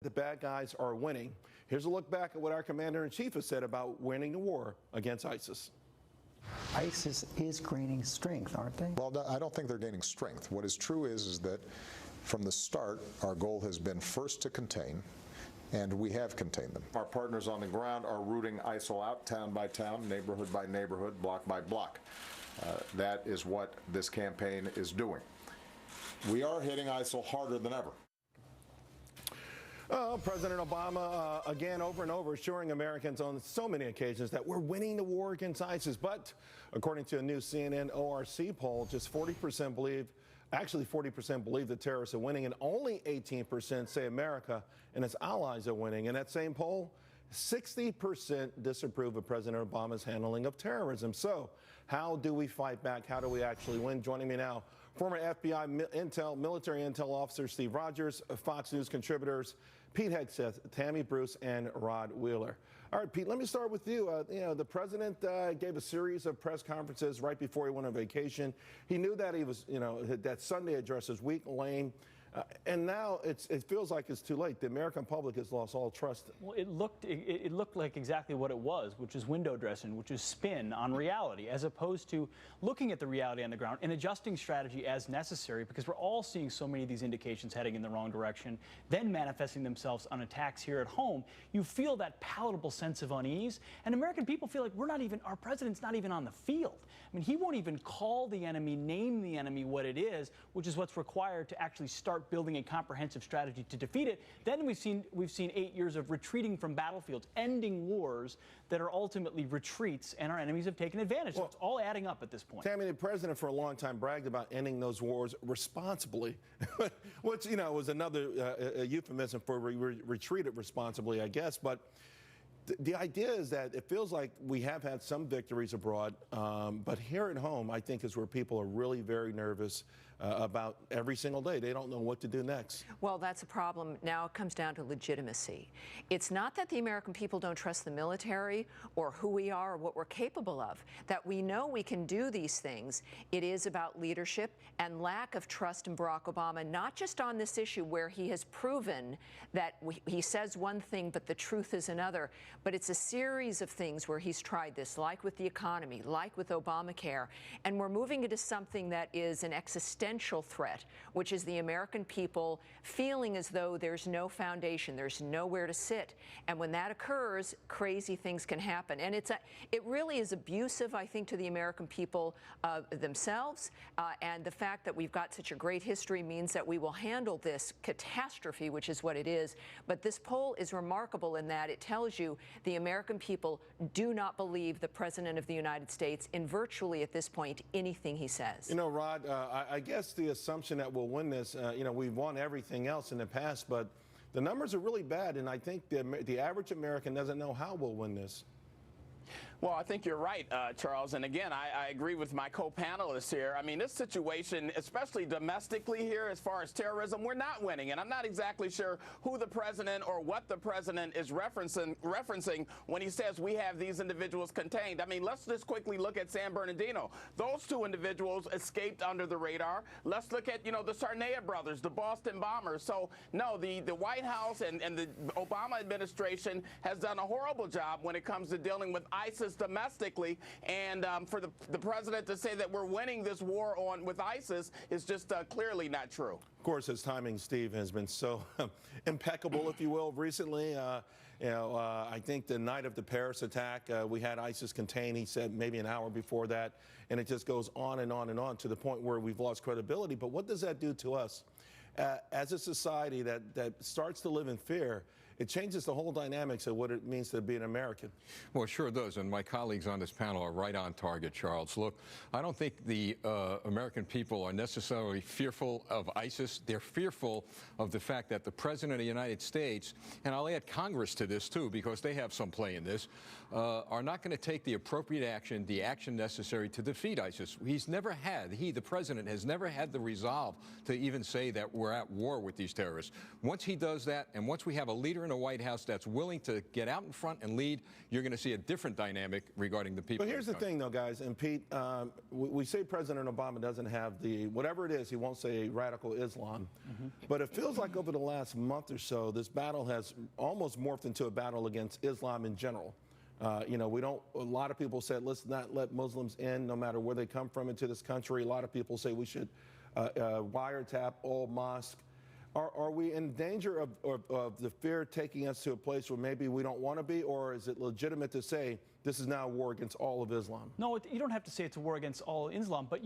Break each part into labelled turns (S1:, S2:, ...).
S1: The bad guys are winning. Here's a look back at what our commander-in-chief has said about winning the war against ISIS.
S2: ISIS is gaining strength, aren't they?
S3: Well, I don't think they're gaining strength. What is true is that from the start, our goal has been first to contain, and we have contained them. Our partners on the ground are rooting ISIL out town by town, neighborhood by neighborhood, block by block. That is what this campaign is doing. We are hitting ISIL harder than ever.
S1: President Obama, again, over and over, assuring Americans on so many occasions that we're winning the war against ISIS. But according to a new CNN ORC poll, just 40% believe, actually 40% believe the terrorists are winning, and only 18% say America and its allies are winning. In that same poll, 60% disapprove of President Obama's handling of terrorism. So how do we fight back? How do we actually win? Joining me now, former FBI military intel officer Steve Rogers, Fox News contributors Pete Hegseth, Tammy Bruce, and Rod Wheeler. All right, Pete, let me start with you. The president gave a series of press conferences right before he went on vacation. He knew that he was, that Sunday address was weak, lame. And now it feels like it's too late. The American public has lost all trust.
S4: Well, it looked like exactly what it was, which is window dressing, which is spin on reality, as opposed to looking at the reality on the ground and adjusting strategy as necessary, because we're all seeing so many of these indications heading in the wrong direction, then manifesting themselves on attacks here at home. You feel that palatable sense of unease, and American people feel like our president's not even on the field. I mean, he won't even call the enemy, name the enemy what it is, which is what's required to actually start building a comprehensive strategy to defeat it. Then we've seen 8 years of retreating from battlefields, ending wars that are ultimately retreats, and our enemies have taken advantage. So it's all adding up at this point.
S1: Tammy, the president for a long time bragged about ending those wars responsibly, which, was another euphemism for retreated responsibly, I guess. But the idea is that it feels like we have had some victories abroad, but here at home, I think, is where people are really very nervous about every single day. They don't know what to do next.
S5: Well, that's a problem. Now it comes down to legitimacy. It's not that the American people don't trust the military or who we are or what we're capable of, that we know we can do these things. It is about leadership and lack of trust in Barack Obama, not just on this issue where he has proven that he says one thing but the truth is another, but it's a series of things where he's tried this, like with the economy, like with Obamacare, and we're moving into something that is an existential threat, which is the American people feeling as though there's no foundation, there's nowhere to sit. And when that occurs, crazy things can happen. And it really is abusive, I think, to the American people themselves. And the fact that we've got such a great history means that we will handle this catastrophe, which is what it is. But this poll is remarkable in that it tells you the American people do not believe the President of the United States in virtually, at this point, anything he says.
S1: Rod, I guess the assumption that we'll win this, we've won everything else in the past, but the numbers are really bad, and I think the average American doesn't know how we'll win this.
S6: Well, I think you're right, Charles. And again, I agree with my co-panelists here. I mean, this situation, especially domestically here, as far as terrorism, we're not winning. And I'm not exactly sure who the president or what the president is referencing when he says we have these individuals contained. I mean, let's just quickly look at San Bernardino. Those two individuals escaped under the radar. Let's look at, the Sarnea brothers, the Boston bombers. So, no, the White House and the Obama administration has done a horrible job when it comes to dealing with ISIS domestically, and for the president to say that we're winning this war with ISIS is just clearly not true.
S1: Of course, his timing, Steve, has been so impeccable, if you will, recently. I think the night of the Paris attack, we had ISIS contained, he said, maybe an hour before that, and it just goes on and on and on to the point where we've lost credibility. But what does that do to us? As a society that starts to live in fear, it changes the whole dynamics of what it means to be an American.
S7: Well, it sure does, and my colleagues on this panel are right on target, Charles. Look, I don't think the American people are necessarily fearful of ISIS. They're fearful of the fact that the President of the United States, and I'll add Congress to this too, because they have some play in this, are not going to take the appropriate action, the action necessary to defeat ISIS. The President has never had the resolve to even say that we're at war with these terrorists. Once he does that, and once we have a leader in in the White House that's willing to get out in front and lead, you're going to see a different dynamic regarding the people.
S1: But here's the thing, though, guys, and Pete, we say President Obama doesn't have whatever it is, he won't say radical Islam. But it feels like over the last month or so, this battle has almost morphed into a battle against Islam in general. A lot of people said, let's not let Muslims in, no matter where they come from, into this country. A lot of people say we should wiretap all mosques. Are we in danger of the fear taking us to a place where maybe we don't want to be, or is it legitimate to say this is now a war against all of Islam?
S4: No, you don't have to say it's a war against all Islam, but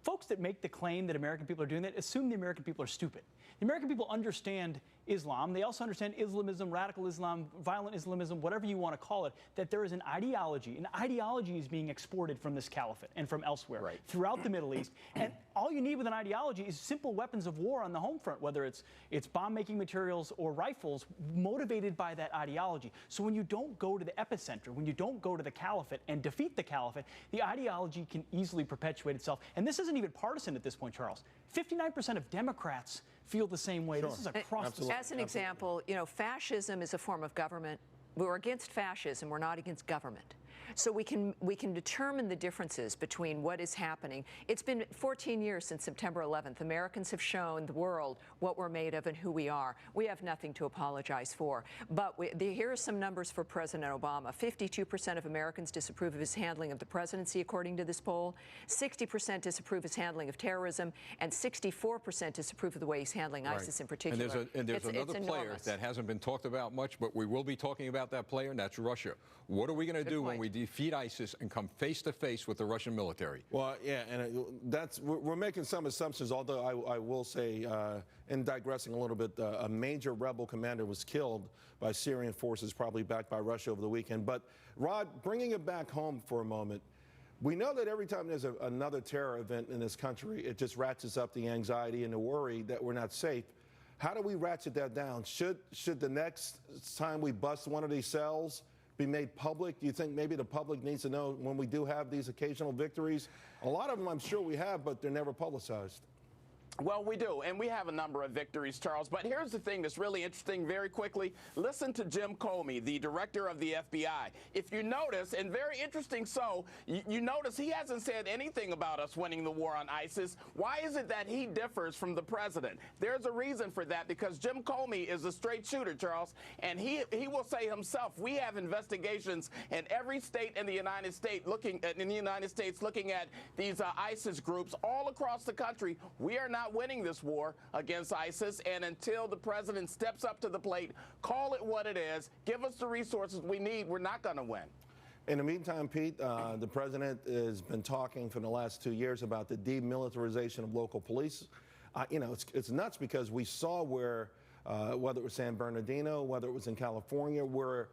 S4: folks that make the claim that American people are doing that assume the American people are stupid. The American people understand Islam. They also understand Islamism, radical Islam, violent Islamism, whatever you want to call it, that there is an ideology. An ideology is being exported from this caliphate and from elsewhere throughout the Middle East. And all you need with an ideology is simple weapons of war on the home front, whether it's bomb-making materials or rifles motivated by that ideology. So when you don't go to the epicenter, when you don't go to the caliphate and defeat the caliphate, the ideology can easily perpetuate itself. And this isn't even partisan at this point, Charles. 59% of Democrats feel the same way. Sure. This is across the
S5: As an example, fascism is a form of government. We're against fascism. We're not against government. So we can determine the differences between what is happening. It's been 14 years since September 11th. Americans have shown the world what we're made of and who we are. We have nothing to apologize for. But here are some numbers for President Obama. 52% of Americans disapprove of his handling of the presidency, according to this poll. 60% disapprove of his handling of terrorism, and 64% disapprove of the way he's handling ISIS in particular.
S7: And there's another player that hasn't been talked about much, but we will be talking about that player, and that's Russia. What are we going to do when we defeat ISIS and come face to face with the Russian military?
S1: Well, yeah, and we're making some assumptions, although I will say, in digressing a little bit, a major rebel commander was killed by Syrian forces, probably backed by Russia over the weekend. But, Rod, bringing it back home for a moment, we know that every time there's another terror event in this country, it just ratchets up the anxiety and the worry that we're not safe. How do we ratchet that down? Should the next time we bust one of these cells be made public? Do you think maybe the public needs to know when we do have these occasional victories? A lot of them I'm sure we have, but they're never publicized.
S6: Well, we do, and we have a number of victories, Charles. But here's the thing that's really interesting very quickly. Listen to Jim Comey, the director of the FBI. If you notice, and very interesting so, you notice he hasn't said anything about us winning the war on ISIS. Why is it that he differs from the president? There's a reason for that, because Jim Comey is a straight shooter, Charles, and he will say himself, we have investigations in every state in the United States looking at these ISIS groups all across the country. We are not winning this war against ISIS, and until the president steps up to the plate, call it what it is, give us the resources we need, we're not going to win.
S1: In the meantime, Pete, the president has been talking for the last 2 years about the demilitarization of local police. It's nuts, because we saw where, whether it was San Bernardino, whether it was in California, where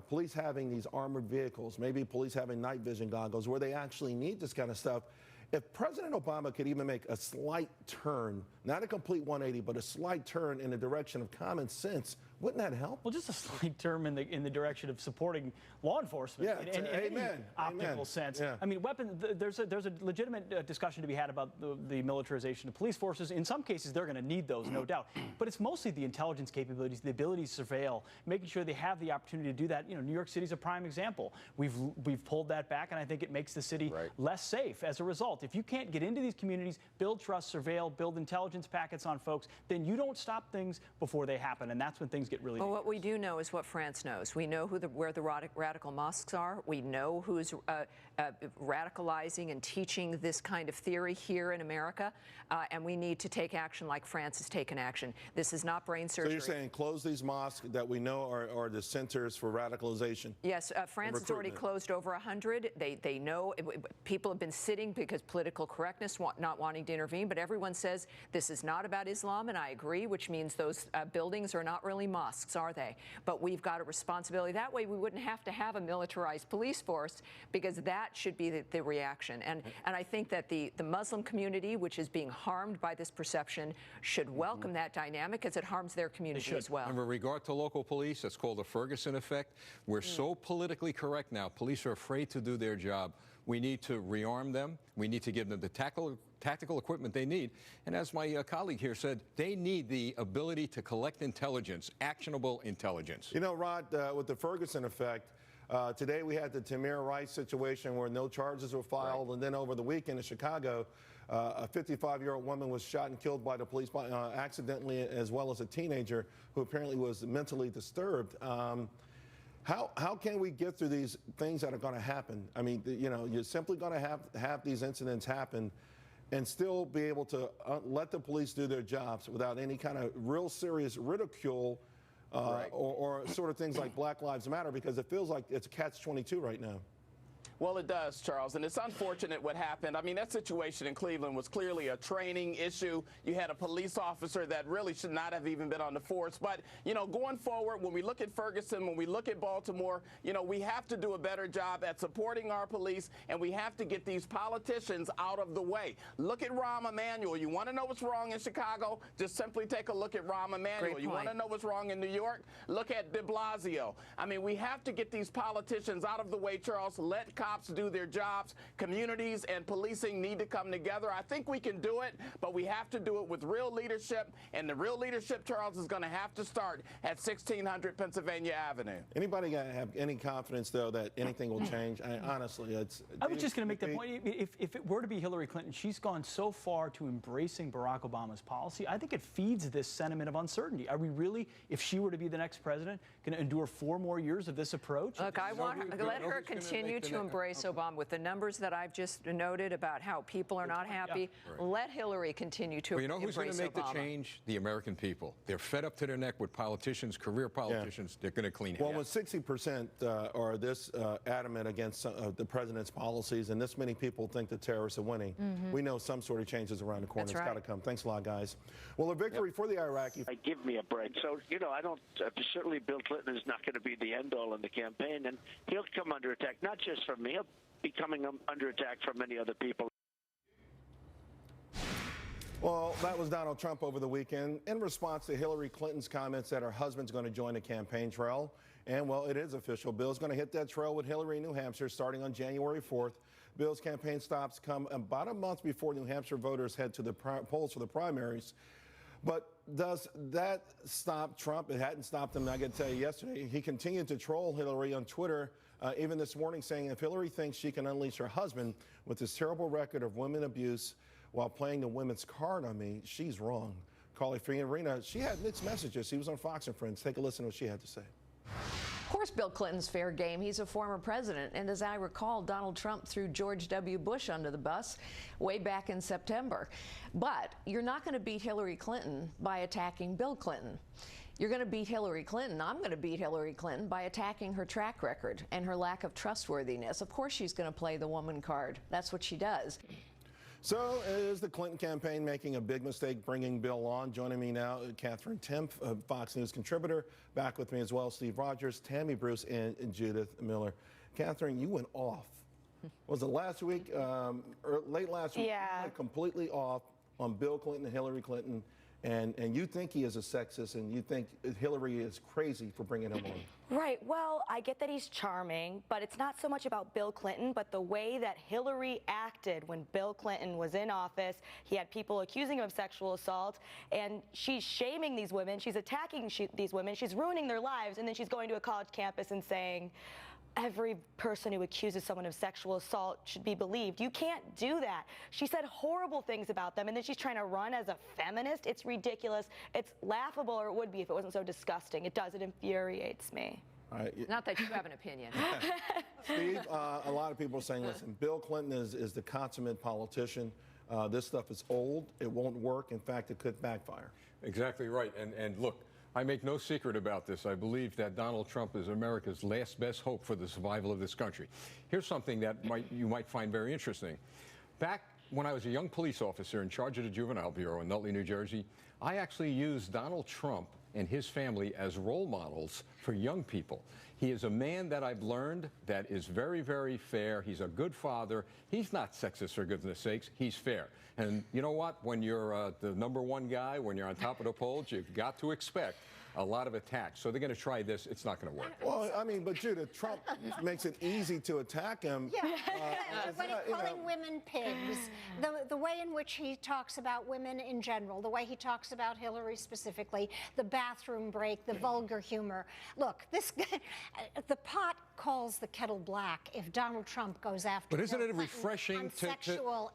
S1: police having these armored vehicles, maybe police having night vision goggles, where they actually need this kind of stuff. If President Obama could even make a slight turn, not a complete 180, but a slight turn in the direction of common sense, wouldn't that help?
S4: Well, just a slight term in the direction of supporting law enforcement in any optical sense.
S1: Yeah.
S4: I mean, there's a legitimate discussion to be had about the militarization of police forces. In some cases, they're going to need those, no doubt. But it's mostly the intelligence capabilities, the ability to surveil, making sure they have the opportunity to do that. New York City's a prime example. We've pulled that back, and I think it makes the city less safe as a result. If you can't get into these communities, build trust, surveil, build intelligence packets on folks, then you don't stop things before they happen, and that's when things get really dangerous.
S5: What we do know is what France knows. We know where the radical mosques are. We know who's radicalizing and teaching this kind of theory here in America, and we need to take action like France has taken action. This is not brain surgery.
S1: So you're saying close these mosques that we know are the centers for radicalization?
S5: Yes, France has already closed over 100. They know people have been sitting because political correctness, not wanting to intervene, but everyone says this is not about Islam, and I agree, which means those buildings are not really mosques, are they? But we've got a responsibility. That way we wouldn't have to have a militarized police force, because that should be the reaction. And I think that the Muslim community, which is being harmed by this perception, should welcome that dynamic, as it harms their community as well.
S7: And with regard to local police, that's called the Ferguson effect. We're so politically correct now. Police are afraid to do their job. We need to rearm them. We need to give them the tactical equipment they need. And as my colleague here said, they need the ability to collect intelligence, actionable intelligence.
S1: You know, Rod, with the Ferguson effect, today we had the Tamir Rice situation where no charges were filed, and then over the weekend in Chicago, a 55-year-old woman was shot and killed by the police accidentally, as well as a teenager who apparently was mentally disturbed. How can we get through these things that are going to happen? I mean, you know, you're simply going to have these incidents happen and still be able to let the police do their jobs without any kind of real serious ridicule or sort of things like Black Lives Matter, because it feels like it's a catch-22 right now.
S6: Well, it does, Charles, and it's unfortunate what happened. I mean, that situation in Cleveland was clearly a training issue. You had a police officer that really should not have even been on the force. But, you know, going forward, when we look at Ferguson, when we look at Baltimore, you know, we have to do a better job at supporting our police, and we have to get these politicians out of the way. Look at Rahm Emanuel. You want to know what's wrong in Chicago? Just simply take a look at Rahm Emanuel. You want to know what's wrong in New York? Look at de Blasio. I mean, we have to get these politicians out of the way, Charles. Let cops do their jobs. Communities and policing need to come together. I think we can do it, but we have to do it with real leadership, and the real leadership, Charles, is going to have to start at 1600 Pennsylvania Avenue.
S1: Anybody have any confidence, though, that anything will change? Honestly,
S4: I was just going to make the point. If it were to be Hillary Clinton, she's gone so far to embracing Barack Obama's policy. I think it feeds this sentiment of uncertainty. Are we really, if she were to be the next president, going to endure 4 more years of this approach?
S5: Look, I want her, let her continue to embrace Obama with the numbers that I've just noted about how people are not happy. Let Hillary continue to embrace Obama.
S7: Well, you know who's going to make the change? The American people. They're fed up to their neck with politicians, career politicians. They're going to clean it up.
S1: Well, when 60% are this adamant against the president's policies, and this many people think the terrorists are winning, we know some sort of change is around the corner. It's got to come. Thanks a lot, guys. Well, a victory for the Iraqi.
S8: Give me a break. So, you know, I don't certainly Bill Clinton is not going to be the end all in the campaign, and he'll come under attack, not just from me. He'll be coming under attack from many other people.
S1: Well, that was Donald Trump over the weekend in response to Hillary Clinton's comments that her husband's going to join the campaign trail. And, well, it is official. Bill's going to hit that trail with Hillary in New Hampshire starting on January 4th. Bill's campaign stops come about a month before New Hampshire voters head to the polls for the primaries. But does that stop Trump? It hadn't stopped him. I got to tell you, yesterday, he continued to troll Hillary on Twitter, even this morning, saying if Hillary thinks she can unleash her husband with his terrible record of women abuse while playing the women's card on me, she's wrong. Carly Fiorina, she had mixed messages. She was on Fox and Friends. Take a listen to what she had to say.
S9: Of course, Bill Clinton's fair game. He's a former president. And as I recall, Donald Trump threw George W. Bush under the bus way back in September. But you're not going to beat Hillary Clinton by attacking Bill Clinton. You're going to beat Hillary Clinton. I'm going to beat Hillary Clinton by attacking her track record and her lack of trustworthiness. Of course, she's going to play the woman card. That's what she does.
S1: So is the Clinton campaign making a big mistake bringing Bill on? Joining me now, Catherine Timpf, a Fox News contributor. Back with me as well, Steve Rogers, Tammy Bruce, and Judith Miller. Catherine, you went off. Was it last week, or late last week?
S10: Yeah.
S1: You went completely off on Bill Clinton and Hillary Clinton. And you think he is a sexist, and you think Hillary is crazy for bringing him on.
S10: Right. Well, I get that he's charming, but it's not so much about Bill Clinton, but the way that Hillary acted when Bill Clinton was in office. He had people accusing him of sexual assault, and she's shaming these women. She's attacking these women. She's ruining their lives, and then she's going to a college campus and saying, every person who accuses someone of sexual assault should be believed. You can't do that. She said horrible things about them, and then she's trying to run as a feminist. It's ridiculous. It's laughable, or it would be if it wasn't so disgusting. It does. It infuriates me.
S1: All right.
S5: Not that you have an opinion.
S1: Steve, a lot of people are saying, listen, Bill Clinton is the consummate politician. This stuff is old. It won't work. In fact, it could backfire.
S7: Exactly right. And look, I make no secret about this. I believe that Donald Trump is America's last best hope for the survival of this country. Here's something that you might find very interesting. Back when I was a young police officer in charge of the Juvenile Bureau in Nutley, New Jersey, I actually used Donald Trump and his family as role models for young people. He is a man that I've learned that is very, very fair. He's a good father. He's not sexist, for goodness sakes. He's fair. And you know what? When you're the #1 guy, when you're on top of the polls, you've got to expect a lot of attacks. So they're going to try this. It's not going to work.
S1: Well, I mean, but Judith, Trump makes it easy to attack him.
S11: Yeah, when he's calling women pigs, the way in which he talks about women in general, the way he talks about Hillary specifically, the bathroom break, the vulgar humor. Look, this guy, the pot calls the kettle black if Donald Trump goes after.
S7: But isn't
S11: Bill
S7: it
S11: Clinton
S7: refreshing
S11: on
S7: to
S11: sexual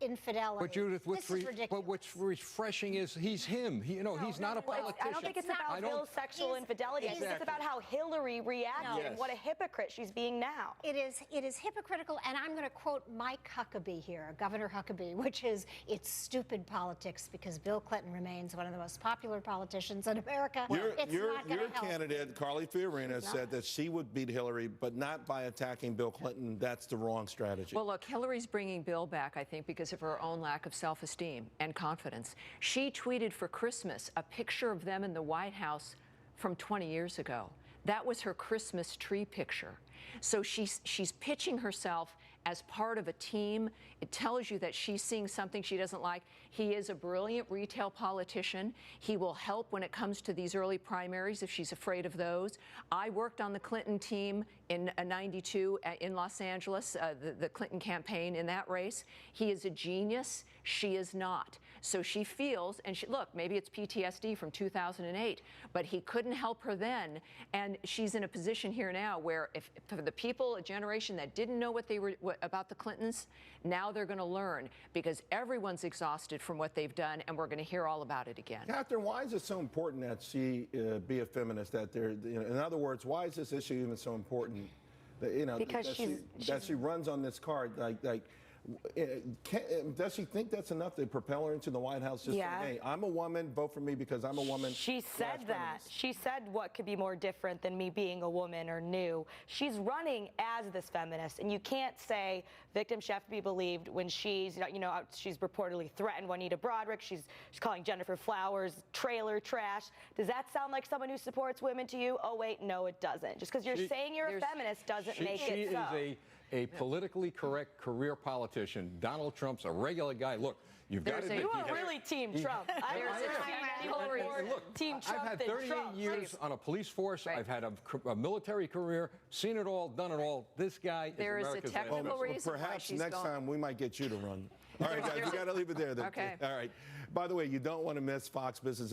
S11: infidelity?
S7: But Judith,
S11: this is ridiculous.
S7: what's refreshing is he's him. He's not a politician.
S10: I don't think it's about Bill's sexual infidelity. I think it's about how Hillary reacted and what a hypocrite she's being now.
S11: It is hypocritical, and I'm going to quote Mike Huckabee here, Governor Huckabee, which is, it's stupid politics because Bill Clinton remains one of the most popular politicians in America.
S1: Your candidate, Carly Fiorina, said that she would beat Hillary, but not by attacking Bill Clinton. That's the wrong strategy.
S5: Well, look, Hillary's bringing Bill back, I think, because of her own lack of self-esteem and confidence. She tweeted for Christmas a picture of them in the White House from 20 years ago. That was her Christmas tree picture. So she's pitching herself as part of a team. It tells you that she's seeing something she doesn't like. He is a brilliant retail politician. He will help when it comes to these early primaries if she's afraid of those. I worked on the Clinton team in '92 in Los Angeles, the Clinton campaign in that race. He is a genius. She is not. So she feels, and look, maybe it's PTSD from 2008, but he couldn't help her then. And she's in a position here now where if for the people, a generation that didn't know what they were about the Clintons, now they're going to learn because everyone's exhausted from what they've done, and we're going to hear all about it again.
S1: Catherine, why is it so important that she be a feminist? That in other words, why is this issue even so important? That,
S10: because
S1: that she runs on this card, does she think that's enough to propel her into the White House? Just saying, hey, I'm a woman, vote for me because I'm a woman.
S10: She said that. She said what could be more different than me being a woman or new. She's running as this feminist, and you can't say victims have to be believed when she's, she's reportedly threatened Juanita Broaddrick. She's calling Jennifer Flowers trailer trash. Does that sound like someone who supports women to you? Oh, wait, no, it doesn't. Just because you're saying you're a feminist doesn't make it so.
S7: She is a politically correct career politician. Donald Trump's a regular guy. Look, you've got to.
S10: You are really Team Trump. I
S7: Look,
S10: Team Trump.
S7: I've had 38 years on a police force. I've had a military career, seen it all, done it all. This guy is America's
S5: reason
S1: perhaps next time we might get you to run. All right, guys, you got to leave it there.
S5: Okay.
S1: All right. By the way, you don't want to miss Fox Business.